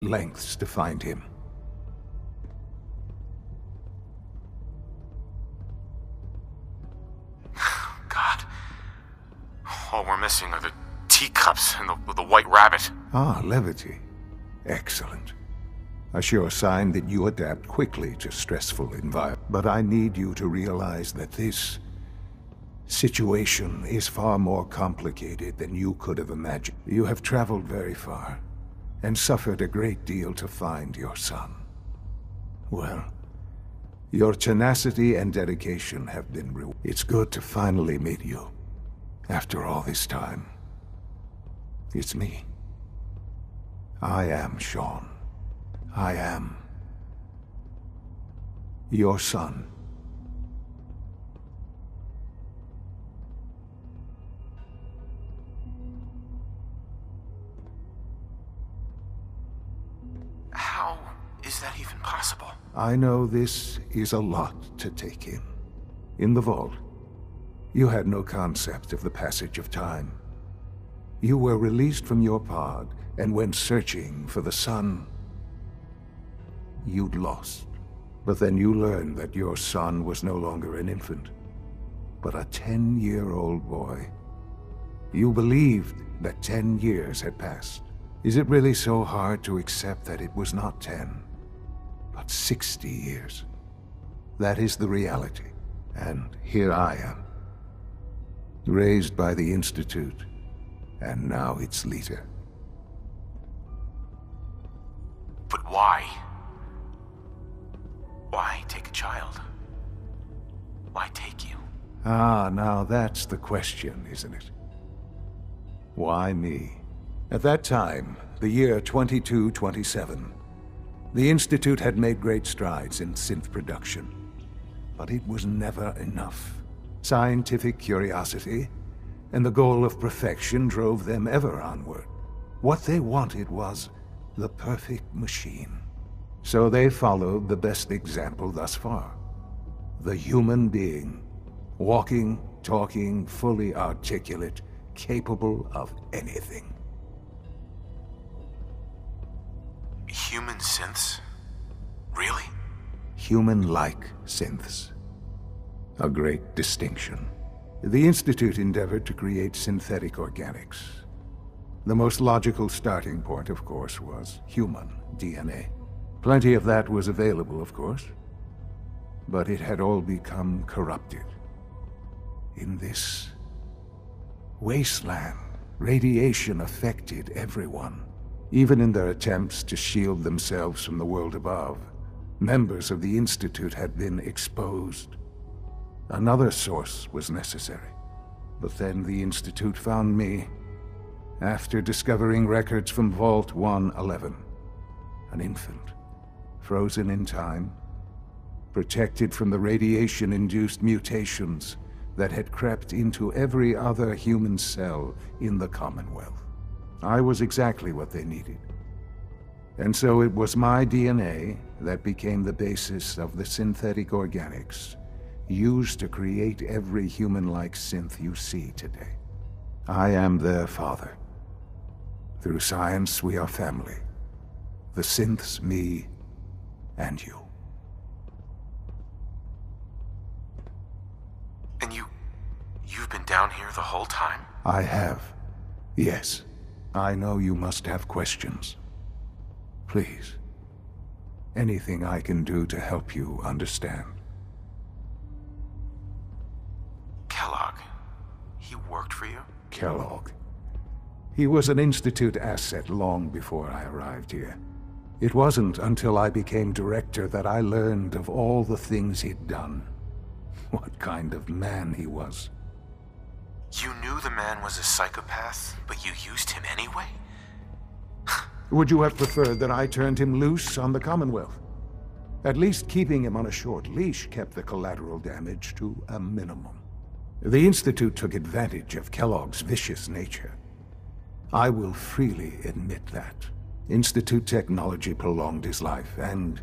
lengths to find him. God. All we're missing are the teacups and the white rabbit. Ah, levity. Excellent. A sure sign that you adapt quickly to stressful environments. But I need you to realize that this situation is far more complicated than you could have imagined. You have traveled very far, and suffered a great deal to find your son. Well, your tenacity and dedication have been rewarded. It's good to finally meet you, after all this time. It's me. I am Shaun. I am your son. How is that even possible? I know this is a lot to take in. In the vault, you had no concept of the passage of time. You were released from your pod and went searching for the sun you'd lost. But then you learned that your son was no longer an infant, but a 10-year-old boy. You believed that 10 years had passed. Is it really so hard to accept that it was not 10, but 60 years? That is the reality. And here I am, raised by the Institute, and now its leader. But why? Why take a child? Why take you? Ah, now that's the question, isn't it? Why me? At that time, the year 2227, the Institute had made great strides in synth production. But it was never enough. Scientific curiosity and the goal of perfection drove them ever onward. What they wanted was the perfect machine. So they followed the best example thus far. The human being. Walking, talking, fully articulate, capable of anything. Human synths? Really? Human-like synths. A great distinction. The Institute endeavored to create synthetic organics. The most logical starting point, of course, was human DNA. Plenty of that was available, of course, but it had all become corrupted. In this wasteland, radiation affected everyone. Even in their attempts to shield themselves from the world above, members of the Institute had been exposed. Another source was necessary. But then the Institute found me, after discovering records from Vault 111. An infant, frozen in time, protected from the radiation-induced mutations that had crept into every other human cell in the Commonwealth. I was exactly what they needed. And so it was my DNA that became the basis of the synthetic organics used to create every human-like synth you see today. I am their father. Through science, we are family. The synths, me, and you. And you've been down here the whole time? I have. Yes. I know you must have questions. Please. Anything I can do to help you understand. Kellogg. He worked for you? Kellogg. He was an Institute asset long before I arrived here. It wasn't until I became director that I learned of all the things he'd done. What kind of man he was. You knew the man was a psychopath, but you used him anyway? Would you have preferred that I turned him loose on the Commonwealth? At least keeping him on a short leash kept the collateral damage to a minimum. The Institute took advantage of Kellogg's vicious nature. I will freely admit that. Institute technology prolonged his life, and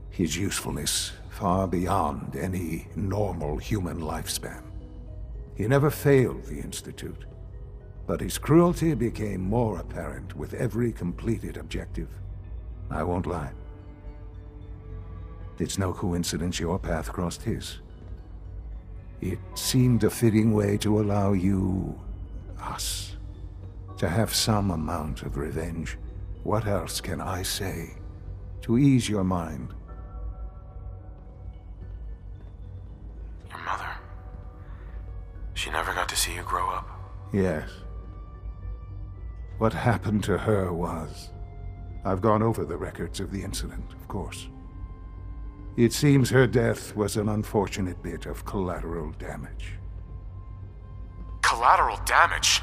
his usefulness far beyond any normal human lifespan. He never failed the Institute, but his cruelty became more apparent with every completed objective. I won't lie. It's no coincidence your path crossed his. It seemed a fitting way to allow you, us, to have some amount of revenge. What else can I say to ease your mind? Your mother. She never got to see you grow up. Yes. What happened to her was... I've gone over the records of the incident, of course. It seems her death was an unfortunate bit of collateral damage. Collateral damage?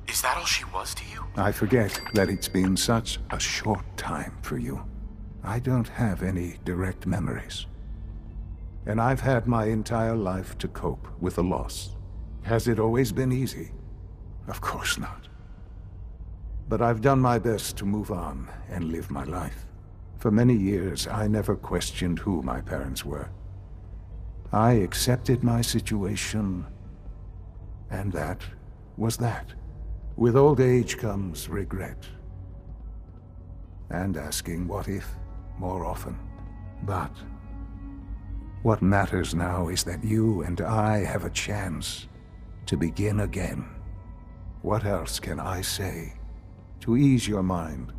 Is that all she was to you? I forget that it's been such a short time for you. I don't have any direct memories. And I've had my entire life to cope with the loss. Has it always been easy? Of course not. But I've done my best to move on and live my life. For many years, I never questioned who my parents were. I accepted my situation, and that was that. With old age comes regret. And asking what if more often. But what matters now is that you and I have a chance to begin again. What else can I say to ease your mind?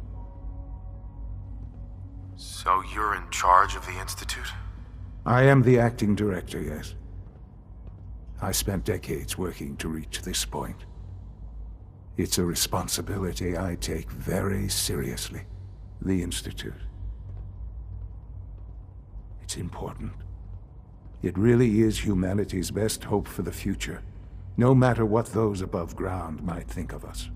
So you're in charge of the Institute? I am the acting director, yes. I spent decades working to reach this point. It's a responsibility I take very seriously. The Institute. It's important. It really is humanity's best hope for the future, no matter what those above ground might think of us.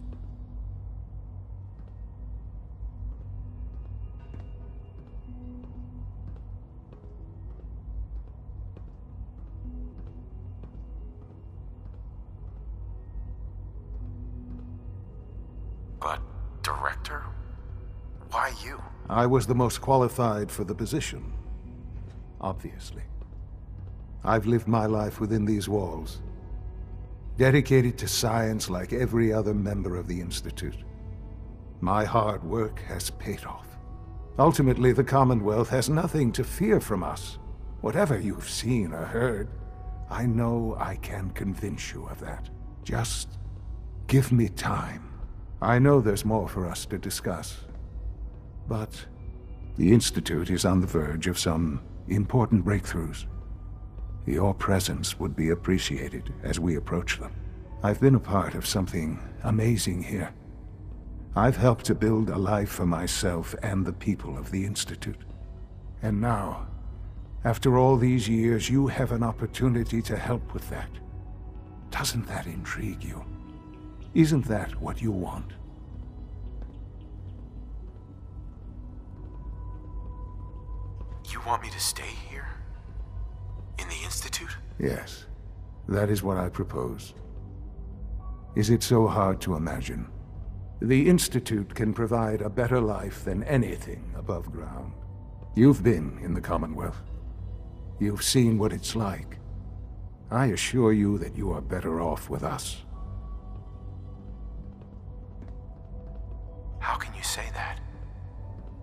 But, director? Why you? I was the most qualified for the position, obviously. I've lived my life within these walls, dedicated to science like every other member of the Institute. My hard work has paid off. Ultimately, the Commonwealth has nothing to fear from us. Whatever you've seen or heard, I know I can convince you of that. Just give me time. I know there's more for us to discuss. But the Institute is on the verge of some important breakthroughs. Your presence would be appreciated as we approach them. I've been a part of something amazing here. I've helped to build a life for myself and the people of the Institute. And now, after all these years, you have an opportunity to help with that. Doesn't that intrigue you? Isn't that what you want? You want me to stay here? In the Institute? Yes, that is what I propose. Is it so hard to imagine? The Institute can provide a better life than anything above ground. You've been in the Commonwealth. You've seen what it's like. I assure you that you are better off with us. How can you say that?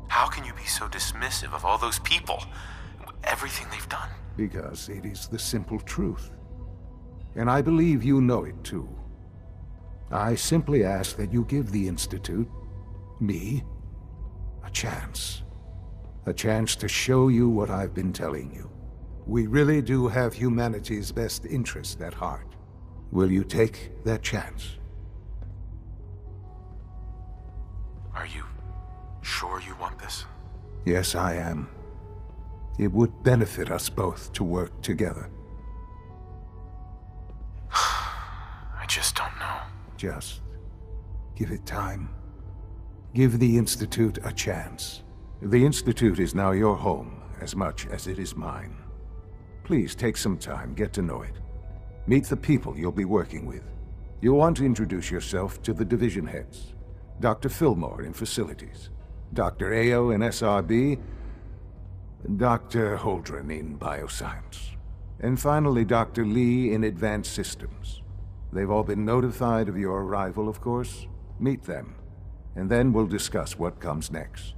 How can you be so dismissive of all those people? Everything they've done? Because it is the simple truth. And I believe you know it too. I simply ask that you give the Institute, me, a chance. A chance to show you what I've been telling you. We really do have humanity's best interest at heart. Will you take that chance? Are you sure you want this? Yes, I am. It would benefit us both to work together. I just don't know. Just give it time. Give the Institute a chance. The Institute is now your home as much as it is mine. Please take some time, get to know it. Meet the people you'll be working with. You'll want to introduce yourself to the division heads. Dr. Fillmore in Facilities, Dr. Ayo in SRB, Dr. Holdren in Bioscience, and finally Dr. Lee in Advanced Systems. They've all been notified of your arrival, of course. Meet them, and then we'll discuss what comes next.